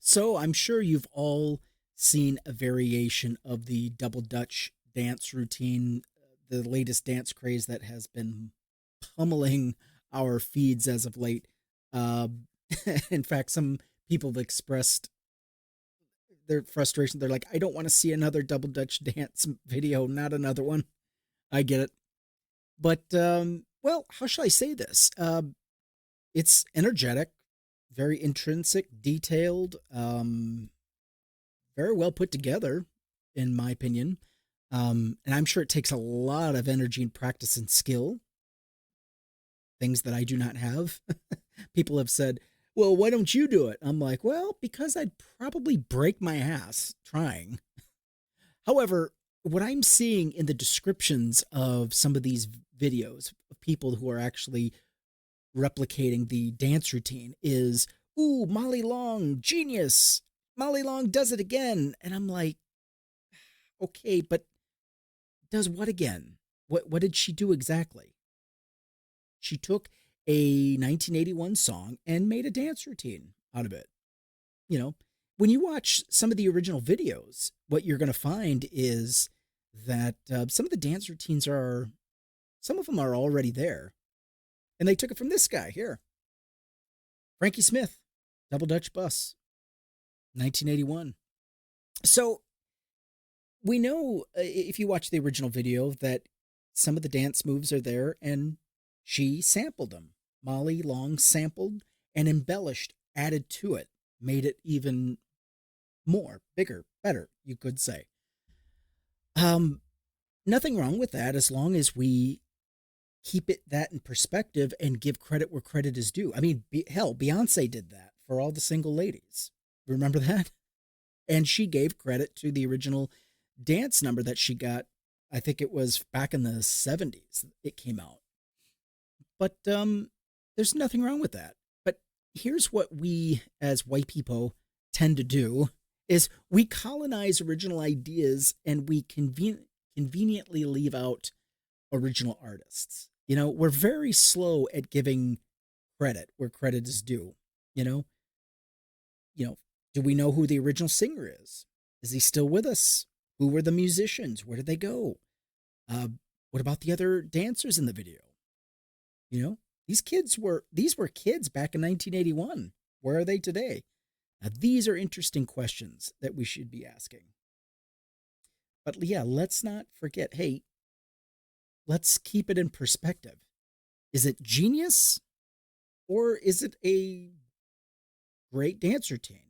So I'm sure you've all seen a variation of the double Dutch dance routine, the latest dance craze that has been pummeling our feeds as of late. Uh, in fact, some people have expressed their frustration. They're like, I don't want to see another double Dutch dance video, not another one. I get it. But, well, how shall I say this? It's energetic, very intrinsic, detailed, very well put together, in my opinion. And I'm sure it takes a lot of energy and practice and skill, things that I do not have. People have said, well, why don't you do it? I'm like, well, because I'd probably break my ass trying. However, what I'm seeing in the descriptions of some of these videos of people who are actually replicating the dance routine is, ooh, Molly Long, genius. Molly Long does it again. And I'm like, okay, but does what again? What did she do exactly? She took a 1981 song and made a dance routine out of it. You know, when you watch some of the original videos, what you're going to find is that some of the dance routines are, some of them are already there. And they took it from this guy here, Frankie Smith, Double Dutch Bus, 1981. So we know if you watch the original video that some of the dance moves are there and she sampled them. Molly Long sampled and embellished, added to it, made it even more, bigger, better, you could say. Um, Nothing wrong with that as long as we keep it that in perspective and give credit where credit is due. I mean, hell, Beyonce did that for all the single ladies. Remember that? And she gave credit to the original dance number that she got. I think it was back in the 70s it came out. But there's nothing wrong with that. But here's what we as white people tend to do is we colonize original ideas and we conveniently leave out original artists. You know, we're very slow at giving credit where credit is due. You know, you know, do we know who the original singer is? Is he still with us? Who were the musicians? Where did they go? Uh, what about the other dancers in the video? You know, these were kids back in 1981. Where are they today? Now, these are interesting questions that we should be asking. But yeah, let's not forget, hey, let's keep it in perspective. Is it genius or is it a great dance routine?